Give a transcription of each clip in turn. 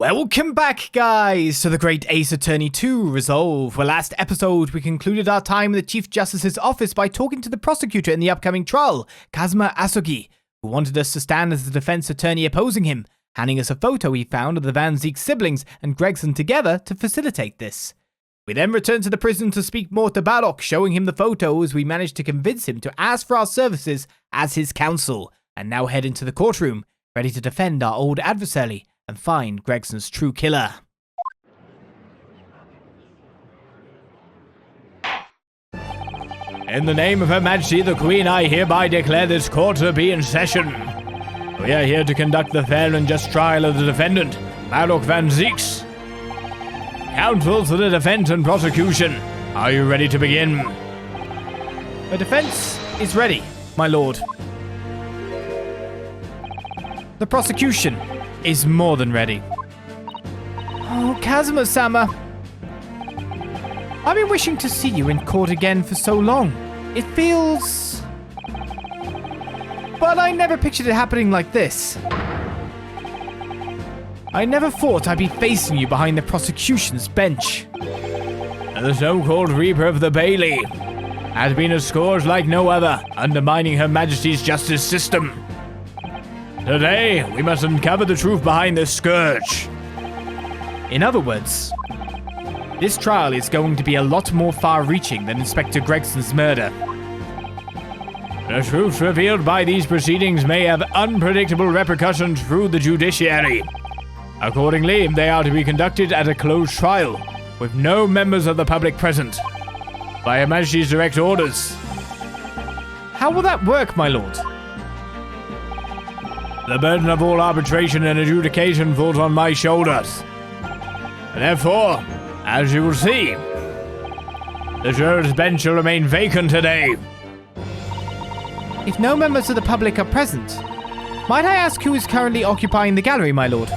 Welcome back, guys, to the Great Ace Attorney 2 Resolve, where last episode we concluded our time in the Chief Justice's office by talking to the prosecutor in the upcoming trial, Prosecutor Asogi, who wanted us to stand as the defense attorney opposing him, handing us a photo he found of the Van Ziek siblings and Gregson together to facilitate this. We then returned to the prison to speak more to Barok, showing him the photo as we managed to convince him to ask for our services as his counsel, and now head into the courtroom, ready to defend our old adversary and find Gregson's true killer. In the name of Her Majesty the Queen, I hereby declare this court to be in session. We are here to conduct the fair and just trial of the defendant, Barok Van Zieks. Counsel to the defense and prosecution, are you ready to begin? The defense is ready, my lord. The prosecution is more than ready. Oh, Kazuma-sama. I've been wishing to see you in court again for so long. It feels... But I never pictured it happening like this. I never thought I'd be facing you behind the prosecution's bench. The so-called Reaper of the Bailey has been a scourge like no other, undermining Her Majesty's justice system. Today, we must uncover the truth behind this scourge. In other words, this trial is going to be a lot more far-reaching than Inspector Gregson's murder. The truth revealed by these proceedings may have unpredictable repercussions through the judiciary. Accordingly, they are to be conducted at a closed trial, with no members of the public present, by Her Majesty's direct orders. How will that work, my lord? The burden of all arbitration and adjudication falls on my shoulders. Therefore, as you will see, the juror's bench shall remain vacant today. If no members of the public are present, might I ask who is currently occupying the gallery, my lord?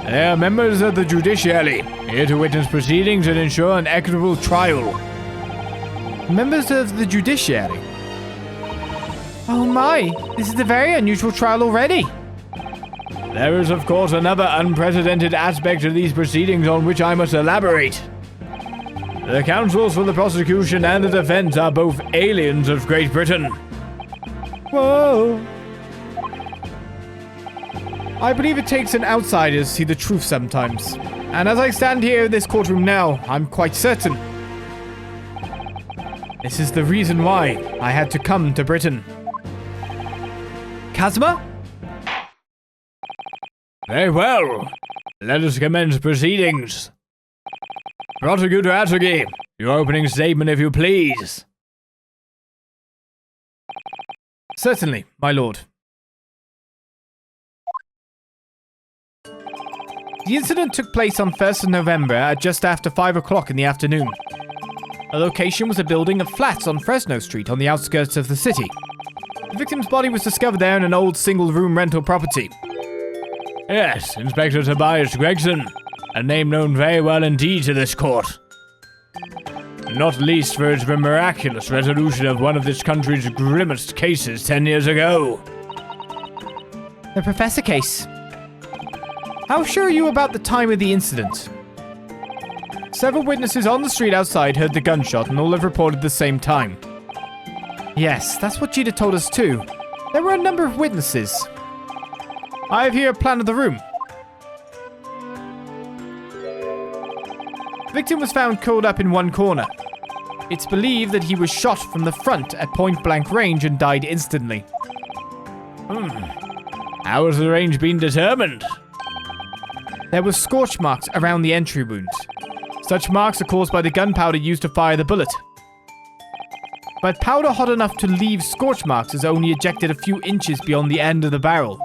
They are members of the judiciary, here to witness proceedings and ensure an equitable trial. Members of the judiciary? Oh my, this is a very unusual trial already. There is, of course, another unprecedented aspect of these proceedings on which I must elaborate. The counsels for the prosecution and the defense are both aliens of Great Britain. Whoa. I believe it takes an outsider to see the truth sometimes. And as I stand here in this courtroom now, I'm quite certain. This is the reason why I had to come to Britain. Kazuma? Very well. Let us commence proceedings. Prosecutor Asogi, your opening statement if you please. Certainly, my lord. The incident took place on 1st of November at just after 5 o'clock in the afternoon. The location was a building of flats on Fresno Street on the outskirts of the city. The victim's body was discovered there in an old single-room rental property. Yes, Inspector Tobias Gregson, a name known very well indeed to this court. Not least for its miraculous resolution of one of this country's grimmest cases 10 years ago. The Professor case. How sure are you about the time of the incident? Several witnesses on the street outside heard the gunshot and all have reported the same time. Yes, that's what Gita told us too. There were a number of witnesses. I have here a plan of the room. The victim was found curled up in one corner. It's believed that he was shot from the front at point-blank range and died instantly. How has the range been determined? There were scorch marks around the entry wound. Such marks are caused by the gunpowder used to fire the bullet. But powder hot enough to leave scorch marks is only ejected a few inches beyond the end of the barrel.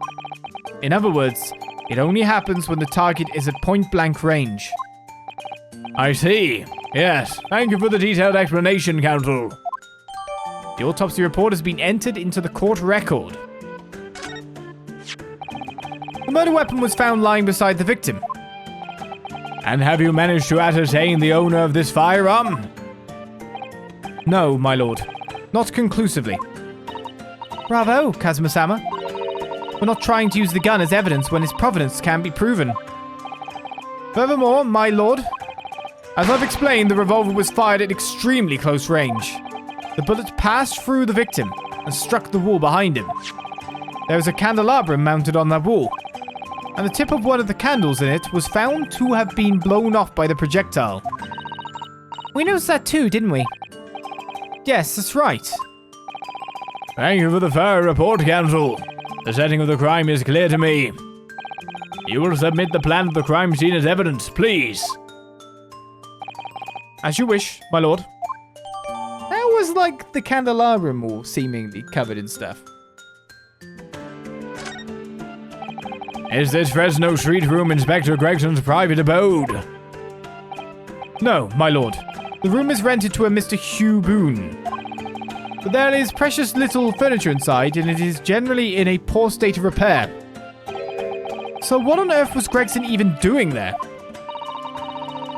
In other words, it only happens when the target is at point-blank range. I see. Yes, thank you for the detailed explanation, counsel. The autopsy report has been entered into the court record. The murder weapon was found lying beside the victim. And have you managed to ascertain the owner of this firearm? No, my lord. Not conclusively. Bravo, Kazuma-sama. We're not trying to use the gun as evidence when its provenance can be proven. Furthermore, my lord, as I've explained, the revolver was fired at extremely close range. The bullet passed through the victim and struck the wall behind him. There was a candelabrum mounted on that wall, and the tip of one of the candles in it was found to have been blown off by the projectile. We noticed that too, didn't we? Yes, that's right. Thank you for the thorough report, Counsel. The setting of the crime is clear to me. You will submit the plan of the crime scene as evidence, please. As you wish, my lord. That was like the candelabrum all seemingly covered in stuff. Is this Fresno Street room Inspector Gregson's private abode? No, my lord. The room is rented to a Mr. Hugh Boone. But there is precious little furniture inside, and it is generally in a poor state of repair. So what on earth was Gregson even doing there?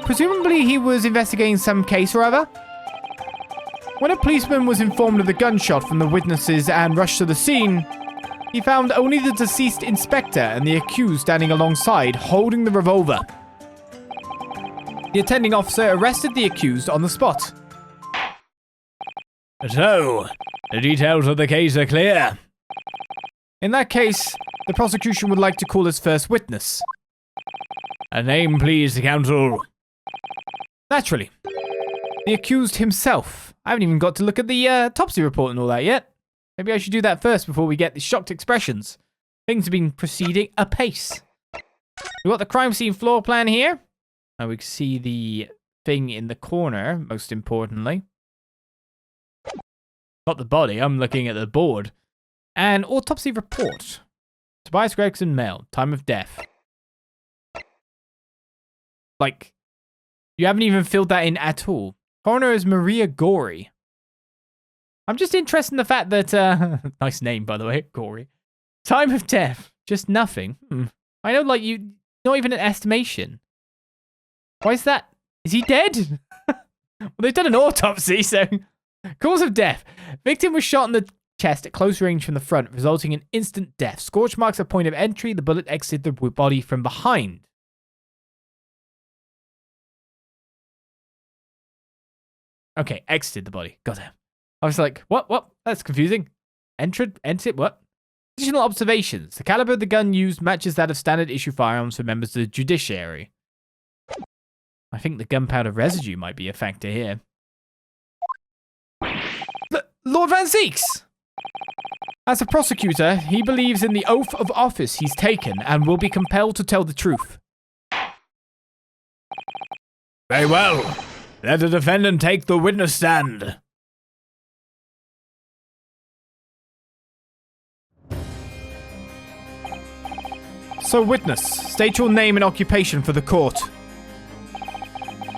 Presumably he was investigating some case or other. When a policeman was informed of the gunshot from the witnesses and rushed to the scene, he found only the deceased inspector and the accused standing alongside, holding the revolver. The attending officer arrested the accused on the spot. So, the details of the case are clear. In that case, the prosecution would like to call his first witness. A name, please, Counsel. Naturally. The accused himself. I haven't even got to look at the autopsy report and all that yet. Maybe I should do that first before we get the shocked expressions. Things have been proceeding apace. We got the crime scene floor plan here. And we can see the thing in the corner, most importantly. Not the body, I'm looking at the board. An autopsy report. Tobias Gregson, male. Time of death. Like, you haven't even filled that in at all. Coroner is Maria Gorey. I'm just interested in the fact that, nice name, by the way, Gorey. Time of death. Just nothing. I know, like, you, not even an estimation. Why is that? Is he dead? Well, they've done an autopsy, so... Cause of death. Victim was shot in the chest at close range from the front, resulting in instant death. Scorch marks at point of entry. The bullet exited the body from behind. Okay, exited the body. Goddamn. I was like, what? That's confusing. Entered, what? Additional observations. The caliber of the gun used matches that of standard issue firearms for members of the judiciary. I think the gunpowder residue might be a factor here. Lord Van Zieks! As a prosecutor, he believes in the oath of office he's taken and will be compelled to tell the truth. Very well. Let the defendant take the witness stand. So, witness, state your name and occupation for the court.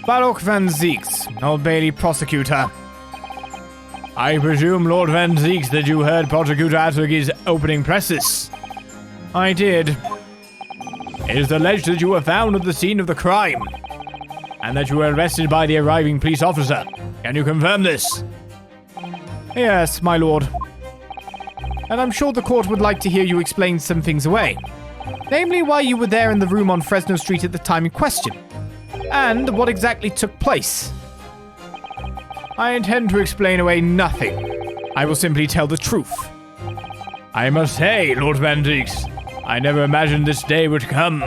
Barok Van Zieks, Old Bailey prosecutor. I presume, Lord Van Zieks, that you heard Prosecutor Asogi's opening precis. I did. It is alleged that you were found at the scene of the crime, and that you were arrested by the arriving police officer. Can you confirm this? Yes, my lord. And I'm sure the court would like to hear you explain some things away. Namely, why you were there in the room on Fresno Street at the time in question. And what exactly took place. I intend to explain away nothing. I will simply tell the truth. I must say, Lord Van Zieks, I never imagined this day would come.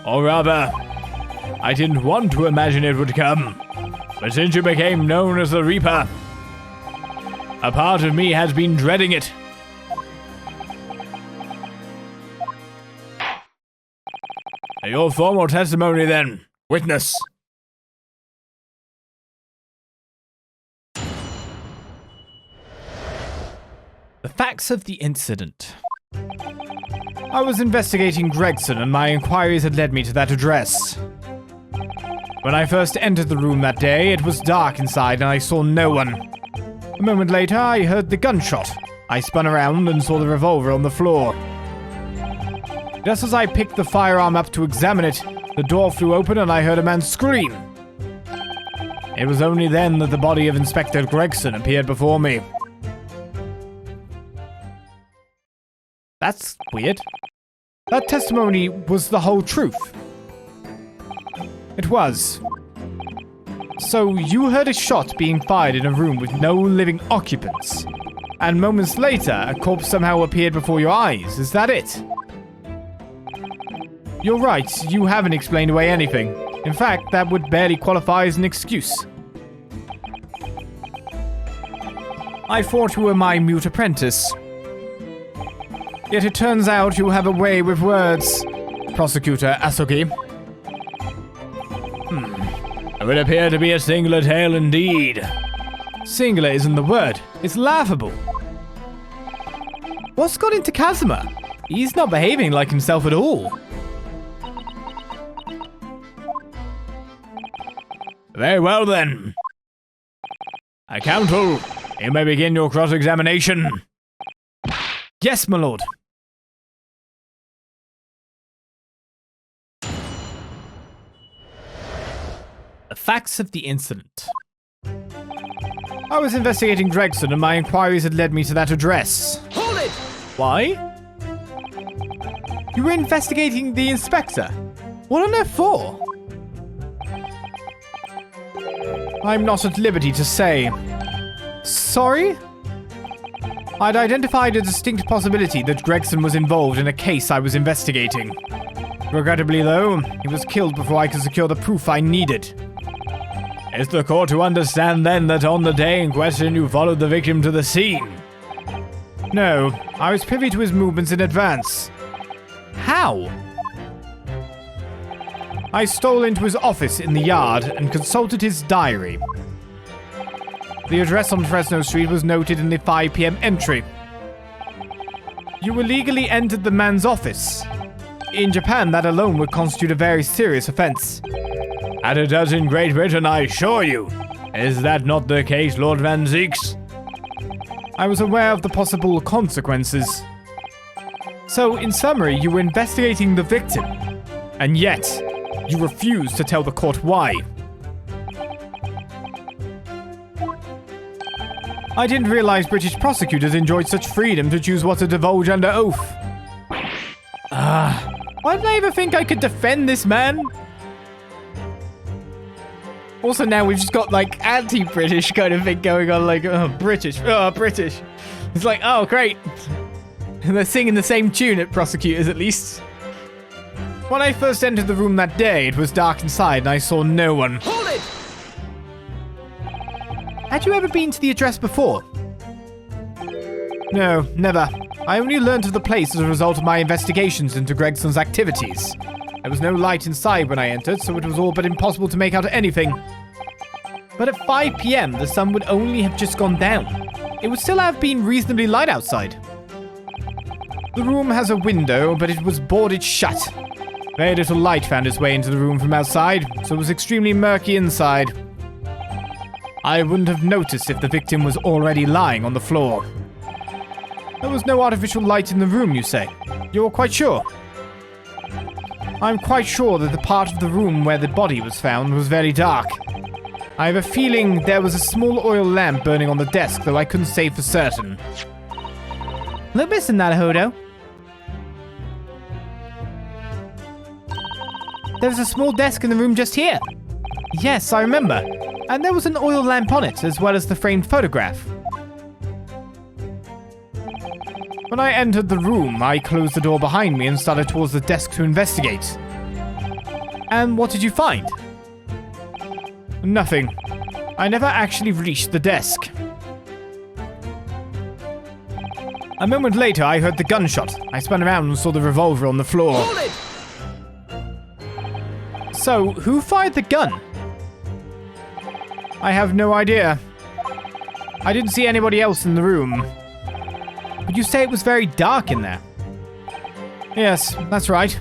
Or rather, I didn't want to imagine it would come. But since you became known as the Reaper, a part of me has been dreading it. Your formal testimony, then, witness. The facts of the incident. I was investigating Gregson, and my inquiries had led me to that address. When I first entered the room that day, it was dark inside and I saw no one. A moment later, I heard the gunshot. I spun around and saw the revolver on the floor. Just as I picked the firearm up to examine it, the door flew open and I heard a man scream. It was only then that the body of Inspector Gregson appeared before me. That's weird. That testimony was the whole truth. It was. So you heard a shot being fired in a room with no living occupants, and moments later a corpse somehow appeared before your eyes, is that it? You're right, you haven't explained away anything. In fact, that would barely qualify as an excuse. I thought you were my mute apprentice. Yet it turns out you have a way with words, Prosecutor Asogi. It would appear to be a singular tale indeed. Singular isn't the word. It's laughable. What's got into Kazuma? He's not behaving like himself at all. Very well then. Counsel, you may begin your cross-examination. Yes, my lord. The facts of the incident. I was investigating Gregson and my inquiries had led me to that address. Hold it! Why? You were investigating the inspector? What on earth for? I'm not at liberty to say. Sorry? I'd identified a distinct possibility that Gregson was involved in a case I was investigating. Regrettably, though, he was killed before I could secure the proof I needed. Is the court to understand then that on the day in question you followed the victim to the scene? No, I was privy to his movements in advance. How? I stole into his office in the yard and consulted his diary. The address on Fresno Street was noted in the 5 p.m. entry. You illegally entered the man's office. In Japan, that alone would constitute a very serious offense. And it does in Great Britain, I assure you. Is that not the case, Lord Van Zieks? I was aware of the possible consequences. So, in summary, you were investigating the victim. And yet, you refused to tell the court why. I didn't realize British prosecutors enjoyed such freedom to choose what to divulge under oath. Why did I ever think I could defend this man? Also now we've just got like anti-British kind of thing going on, like, oh, British. It's like, oh, great. And they're singing the same tune at prosecutors, at least. When I first entered the room that day, it was dark inside and I saw no one. Hold it! Had you ever been to the address before? No, never. I only learned of the place as a result of my investigations into Gregson's activities. There was no light inside when I entered, so it was all but impossible to make out anything. But at 5 p.m., the sun would only have just gone down. It would still have been reasonably light outside. The room has a window, but it was boarded shut. Very little light found its way into the room from outside, so it was extremely murky inside. I wouldn't have noticed if the victim was already lying on the floor. There was no artificial light in the room, you say? You're quite sure? I'm quite sure that the part of the room where the body was found was very dark. I have a feeling there was a small oil lamp burning on the desk, though I couldn't say for certain. Look missing that, Hodo. There was a small desk in the room just here. Yes, I remember. And there was an oil lamp on it, as well as the framed photograph. When I entered the room, I closed the door behind me and started towards the desk to investigate. And what did you find? Nothing. I never actually reached the desk. A moment later, I heard the gunshot. I spun around and saw the revolver on the floor. Hold it! So, who fired the gun? I have no idea. I didn't see anybody else in the room. But you say it was very dark in there? Yes, that's right.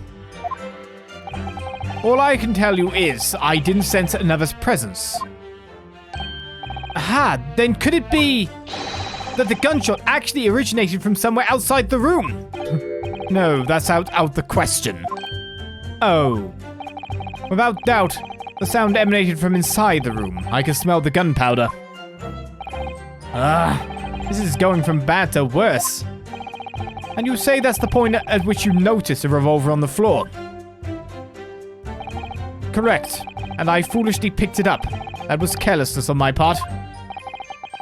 All I can tell you is, I didn't sense another's presence. Aha, then could it be that the gunshot actually originated from somewhere outside the room? No, that's out the question. Oh. Without doubt, the sound emanated from inside the room. I could smell the gunpowder. This is going from bad to worse. And you say that's the point at which you noticed a revolver on the floor? Correct. and I foolishly picked it up. That was carelessness on my part.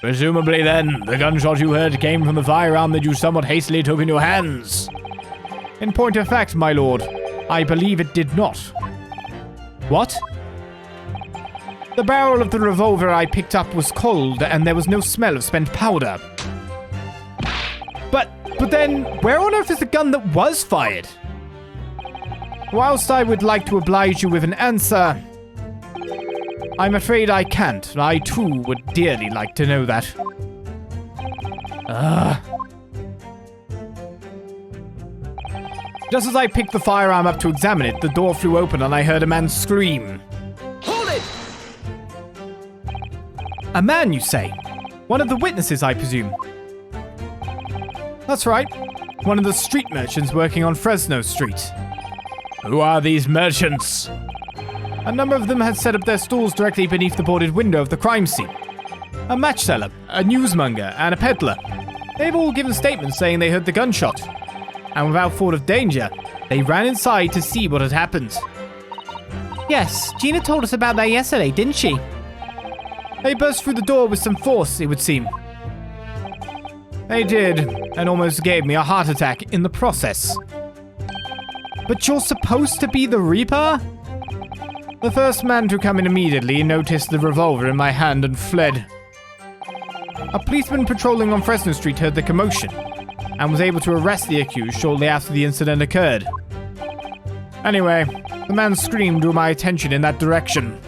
Presumably then, the gunshot you heard came from the firearm that you somewhat hastily took in your hands. In point of fact, my lord, I believe it did not. What? The barrel of the revolver I picked up was cold, and there was no smell of spent powder. But then, where on earth is the gun that was fired? Whilst I would like to oblige you with an answer, I'm afraid I can't. I too would dearly like to know that. Just as I picked the firearm up to examine it, the door flew open and I heard a man scream. Hold it! A man, you say? One of the witnesses, I presume? That's right. One of the street merchants working on Fresno Street. Who are these merchants? A number of them had set up their stalls directly beneath the boarded window of the crime scene. A match seller, a newsmonger, and a peddler. They've all given statements saying they heard the gunshot. And without thought of danger, they ran inside to see what had happened. Yes, Gina told us about that yesterday, didn't she? They burst through the door with some force, it would seem. They did, and almost gave me a heart attack in the process. But you're supposed to be the Reaper? The first man to come in immediately noticed the revolver in my hand and fled. A policeman patrolling on Fresno Street heard the commotion and was able to arrest the accused shortly after the incident occurred. Anyway, the man's scream drew my attention in that direction.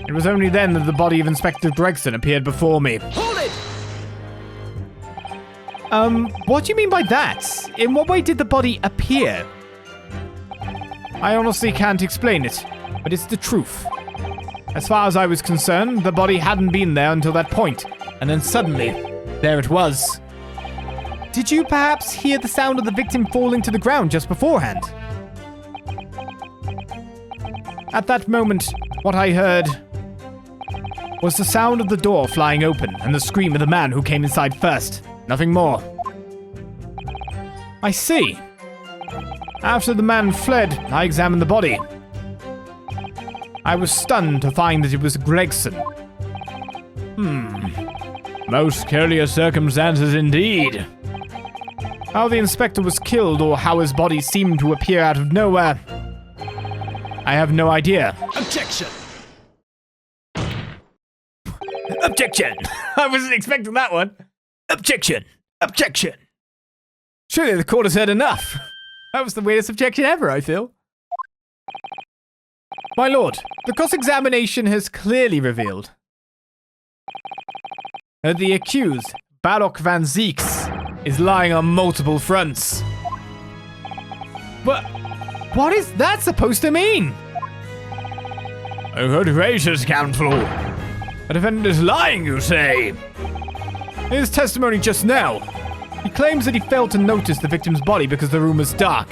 It was only then that the body of Inspector Gregson appeared before me. Hold it! What do you mean by that? In what way did the body appear? I honestly can't explain it, but it's the truth. As far as I was concerned, the body hadn't been there until that point, and then suddenly, there it was. Did you perhaps hear the sound of the victim falling to the ground just beforehand? At that moment, what I heard was the sound of the door flying open and the scream of the man who came inside first. Nothing more. I see. After the man fled, I examined the body. I was stunned to find that it was Gregson. Most curious circumstances indeed. How the inspector was killed or how his body seemed to appear out of nowhere, I have no idea. Objection! Objection! I wasn't expecting that one. Objection! Objection! Surely the court has heard enough. That was the weirdest objection ever, I feel. My lord, the cross-examination has clearly revealed that the accused, Barok Van Zieks, is lying on multiple fronts. But what is that supposed to mean? Oh, good gracious, Counsel. The defendant is lying, you say? In his testimony just now, he claims that he failed to notice the victim's body because the room was dark.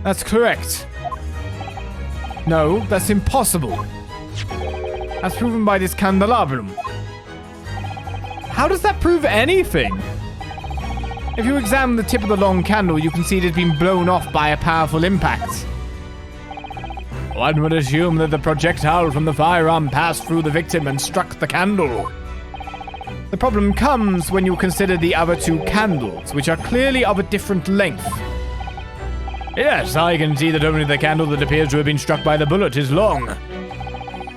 That's correct. No, that's impossible. As proven by this candelabrum. How does that prove anything? If you examine the tip of the long candle, you can see it has been blown off by a powerful impact. One would assume that the projectile from the firearm passed through the victim and struck the candle. The problem comes when you consider the other two candles, which are clearly of a different length. Yes, I can see that only the candle that appears to have been struck by the bullet is long.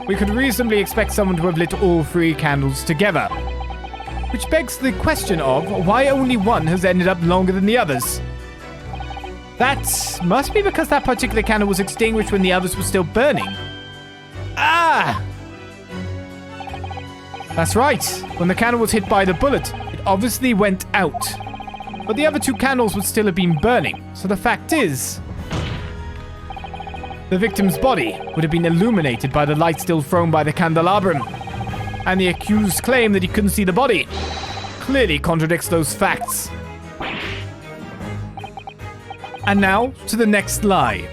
We could reasonably expect someone to have lit all three candles together. Which begs the question of why only one has ended up longer than the others. That must be because that particular candle was extinguished when the others were still burning. Ah! That's right. When the candle was hit by the bullet, it obviously went out. But the other two candles would still have been burning. So the fact is, the victim's body would have been illuminated by the light still thrown by the candelabrum. And the accused's claim that he couldn't see the body clearly contradicts those facts. And now, to the next lie.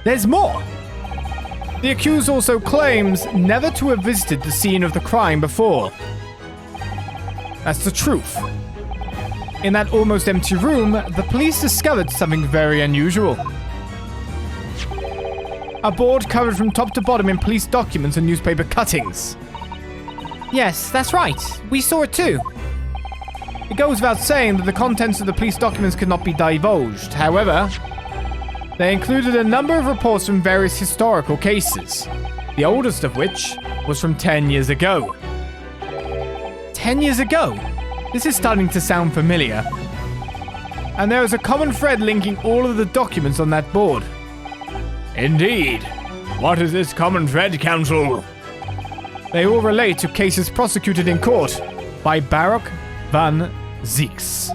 There's more. The accused also claims never to have visited the scene of the crime before. That's the truth. In that almost empty room, the police discovered something very unusual. A board covered from top to bottom in police documents and newspaper cuttings. Yes, that's right. We saw it too. It goes without saying that the contents of the police documents could not be divulged. However, they included a number of reports from various historical cases, the oldest of which was from 10 years ago. 10 years ago? This is starting to sound familiar. And there is a common thread linking all of the documents on that board. Indeed. What is this common thread, Counsel? They all relate to cases prosecuted in court by Barok Van Zieks.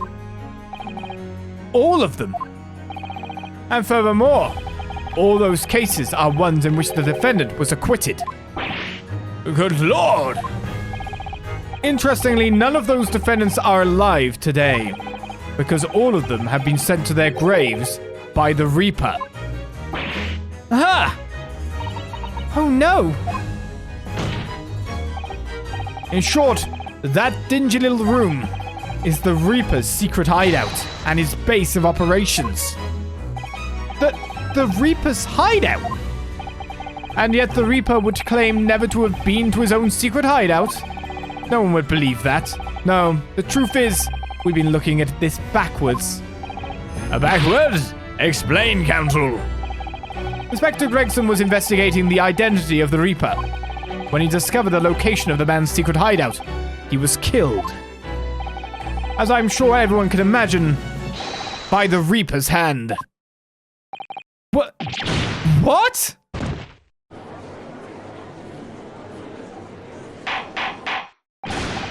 All of them. And furthermore, all those cases are ones in which the defendant was acquitted. Good Lord! Interestingly, none of those defendants are alive today, because all of them have been sent to their graves by the Reaper. Aha! Oh no! In short, that dingy little room is the Reaper's secret hideout and his base of operations. The Reaper's hideout? And yet the Reaper would claim never to have been to his own secret hideout? No one would believe that. No, the truth is, we've been looking at this backwards. Backwards? Explain, Counsel. Inspector Gregson was investigating the identity of the Reaper. When he discovered the location of the man's secret hideout, he was killed. As I'm sure everyone can imagine, by the Reaper's hand. What?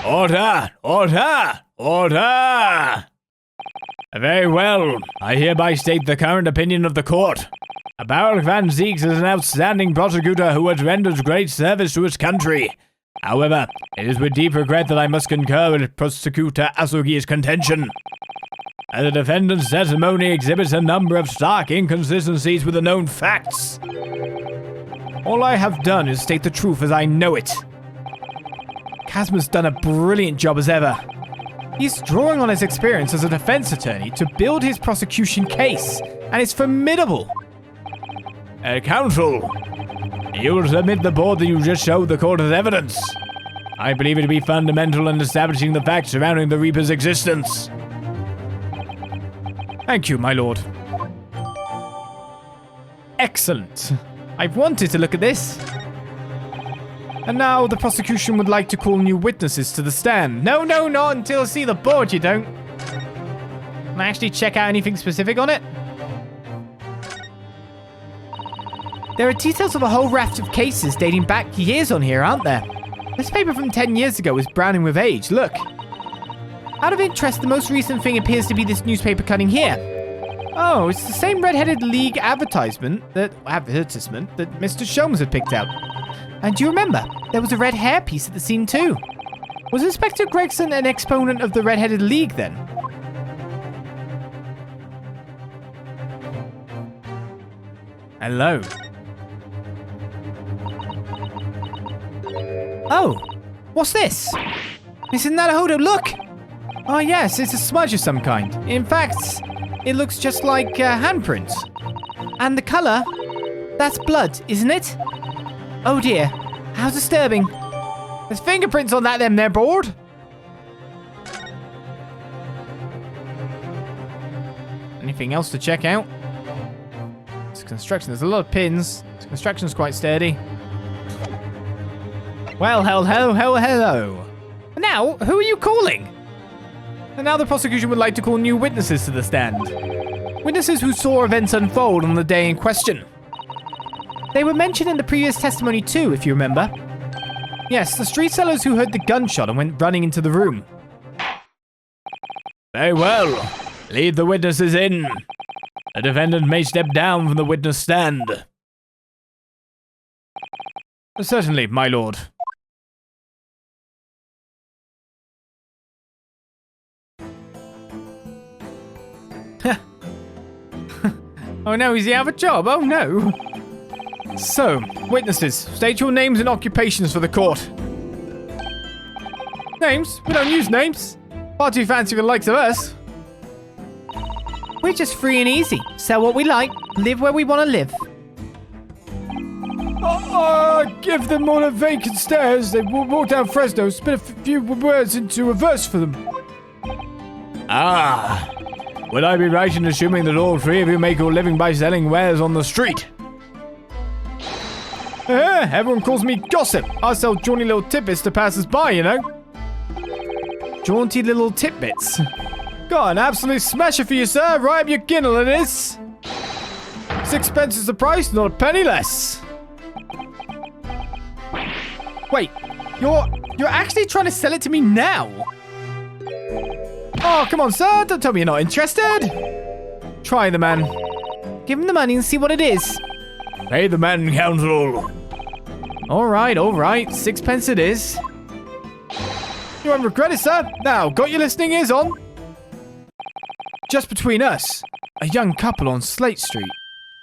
Order! Order! Order! Very well. I hereby state the current opinion of the court. Barok Van Zieks is an outstanding prosecutor who has rendered great service to his country. However, it is with deep regret that I must concur with Prosecutor Asogi's contention. The defendant's testimony exhibits a number of stark inconsistencies with the known facts. All I have done is state the truth as I know it. Kazma's done a brilliant job as ever. He's drawing on his experience as a defense attorney to build his prosecution case, and it's formidable. Counsel, you will submit the board that you just showed the court as evidence. I believe it to be fundamental in establishing the facts surrounding the Reaper's existence. Thank you, my lord. Excellent. I've wanted to look at this. And now the prosecution would like to call new witnesses to the stand. No, not until I see the board, you don't. Can I actually check out anything specific on it? There are details of a whole raft of cases dating back years on here, aren't there? This paper from 10 years ago is browning with age, look. Out of interest, the most recent thing appears to be this newspaper cutting here. Oh, it's the same Red-Headed League advertisement that Mr. Sholmes had picked out. And do you remember, there was a red hair piece at the scene too. Was Inspector Gregson an exponent of the Red-Headed League then? Hello. Oh, what's this? Isn't that a hodo? Look! Oh yes, it's a smudge of some kind. In fact, it looks just like handprints. And the color? That's blood, isn't it? Oh dear, how disturbing. There's fingerprints on that there board. Anything else to check out? It's construction, there's a lot of pins. This construction's quite sturdy. Well, hello. Now, who are you calling? And now the prosecution would like to call new witnesses to the stand. Witnesses who saw events unfold on the day in question. They were mentioned in the previous testimony too, if you remember. Yes, the street sellers who heard the gunshot and went running into the room. Very well. Lead the witnesses in. The defendant may step down from the witness stand. Certainly, my lord. Oh no, is he out of a job? Oh no. So, witnesses, state your names and occupations for the court. Names? We don't use names. Far too fancy for the likes of us. We're just free and easy. Sell what we like, live where we want to live. Give them all the vacant stairs. They walk down Fresno, spit a few words into a verse for them. Ah. Would I be right in assuming that all three of you make your living by selling wares on the street? Everyone calls me Gossip. I sell jaunty little tidbits to passers-by, you know. Jaunty little tidbits? Got an absolute smasher for you, sir. Right up your ginnel it is. 6 pence is the price, not a penny less. Wait, you're actually trying to sell it to me now? Oh, come on, sir. Don't tell me you're not interested. Try the man. Give him the money and see what it is. Pay the man, counsel. All right. 6 pence it is. You won't regret it, sir. Now, got your listening ears on? Just between us, a young couple on Slate Street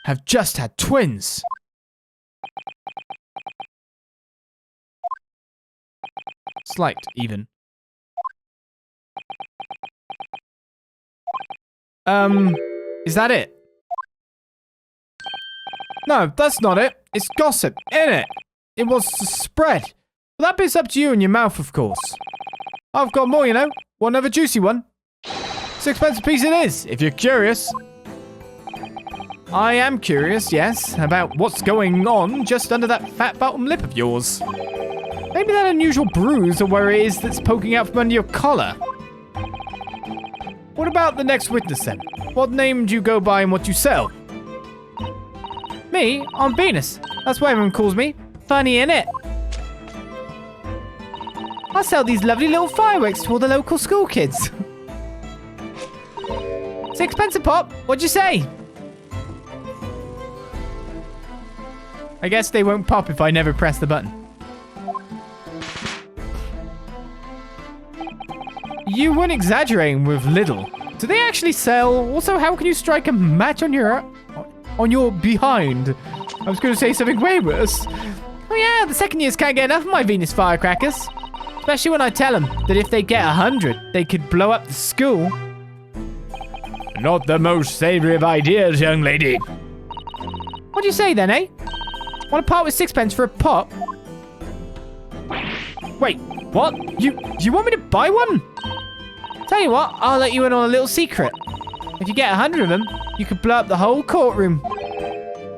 have just had twins. Slight, even. Is that it? No, that's not it. It's gossip, innit? It was to spread. Well, that bit's up to you and your mouth, of course. I've got more, you know. Want another juicy one? 6 pence a piece it is, if you're curious. I am curious, yes, about what's going on just under that fat bottom lip of yours. Maybe that unusual bruise or where it is that's poking out from under your collar. What about the next witness, then? What name do you go by and what you sell? Me? I'm Venus. That's what everyone calls me. Funny, innit? I sell these lovely little fireworks to all the local school kids. 6 pence a pop. What'd you say? I guess they won't pop if I never press the button. You weren't exaggerating with little. Do they actually sell? Also, how can you strike a match on your behind? I was going to say something way worse. Oh yeah, the second years can't get enough of my Venus firecrackers. Especially when I tell them that if they get 100, they could blow up the school. Not the most savory of ideas, young lady. What do you say then, eh? Want to part with 6 pence for a pop? Wait, what? You want me to buy one? Tell you what, I'll let you in on a little secret. If you get 100 of them, you could blow up the whole courtroom.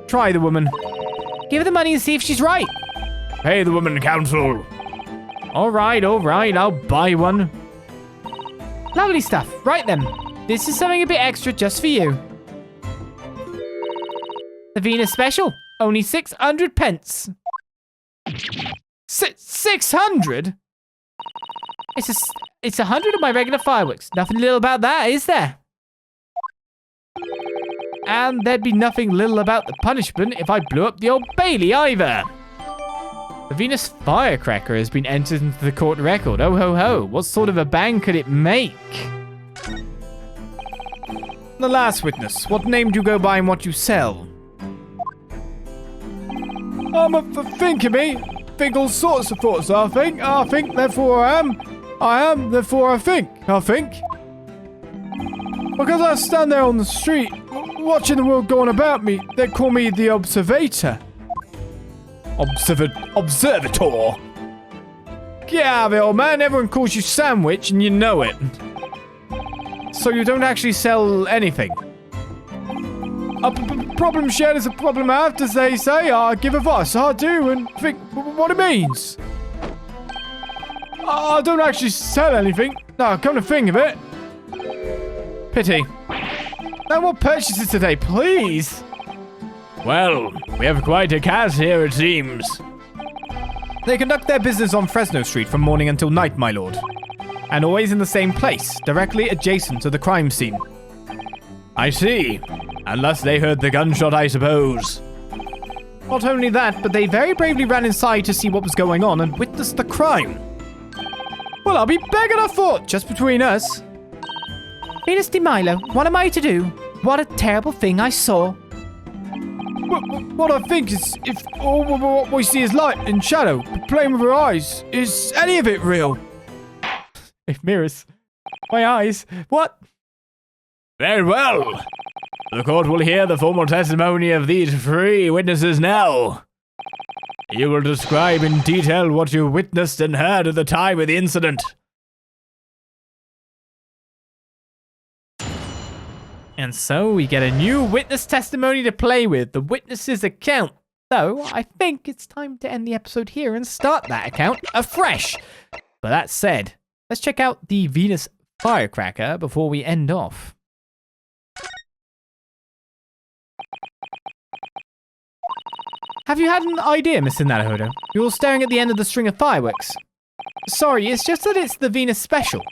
Try the woman. Give her the money and see if she's right. Pay the woman, counsel. All right, I'll buy one. Lovely stuff. Right then, this is something a bit extra just for you. The Venus special, only 600 pence. 600? It's 100 of my regular fireworks. Nothing little about that, is there? And there'd be nothing little about the punishment if I blew up the Old Bailey either. The Venus Firecracker has been entered into the court record. Oh ho ho, what sort of a bang could it make? The last witness, what name do you go by and what you sell? I'm a thinker, me. Think all sorts of thoughts, I think, therefore I am. I am, therefore I think. Because I stand there on the street, watching the world go on about me, they call me the Observator. Observator? Get out of it, old man. Everyone calls you Sandwich and you know it. So you don't actually sell anything? A problem shared is a problem halved, as they say. I give advice, I do, and think what it means. I don't actually sell anything. No, come to think of it. Pity. No more purchases today, please. Well, we have quite a cast here, it seems. They conduct their business on Fresno Street from morning until night, my lord. And always in the same place, directly adjacent to the crime scene. I see. Unless they heard the gunshot, I suppose. Not only that, but they very bravely ran inside to see what was going on and witnessed the crime. Well, I'll be begging a foot, just between us. Venus de Milo, what am I to do? What a terrible thing I saw. What I think is, if all what we see is light and shadow, playing with our eyes, is any of it real? If mirrors. My eyes. What? Very well. The court will hear the formal testimony of these three witnesses now. You will describe in detail what you witnessed and heard at the time of the incident. And so we get a new witness testimony to play with, the witness's account. So I think it's time to end the episode here and start that account afresh. But that said, let's check out the Venus Firecracker before we end off. Have you had an idea, Mr. Naruhodo? You're staring at the end of the string of fireworks. Sorry, it's just that it's the Venus special.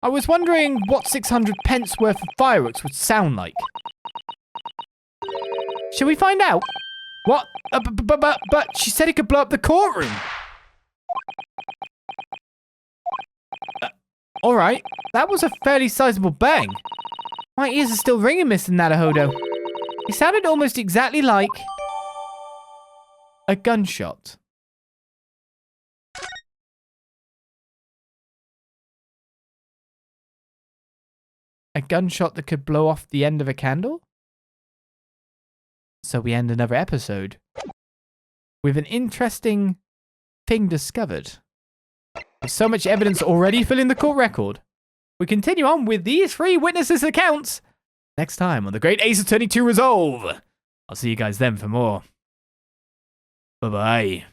I was wondering what 600 pence worth of fireworks would sound like. Shall we find out? What? But she said it could blow up the courtroom. Alright, that was a fairly sizable bang. My ears are still ringing, Mr. Naruhodo. It sounded almost exactly like a gunshot. A gunshot that could blow off the end of a candle? So we end another episode with an interesting thing discovered. With so much evidence already filling the court record, we continue on with these three witnesses' accounts next time on the Great Ace Attorney 2 Resolve. I'll see you guys then for more. Bye-bye.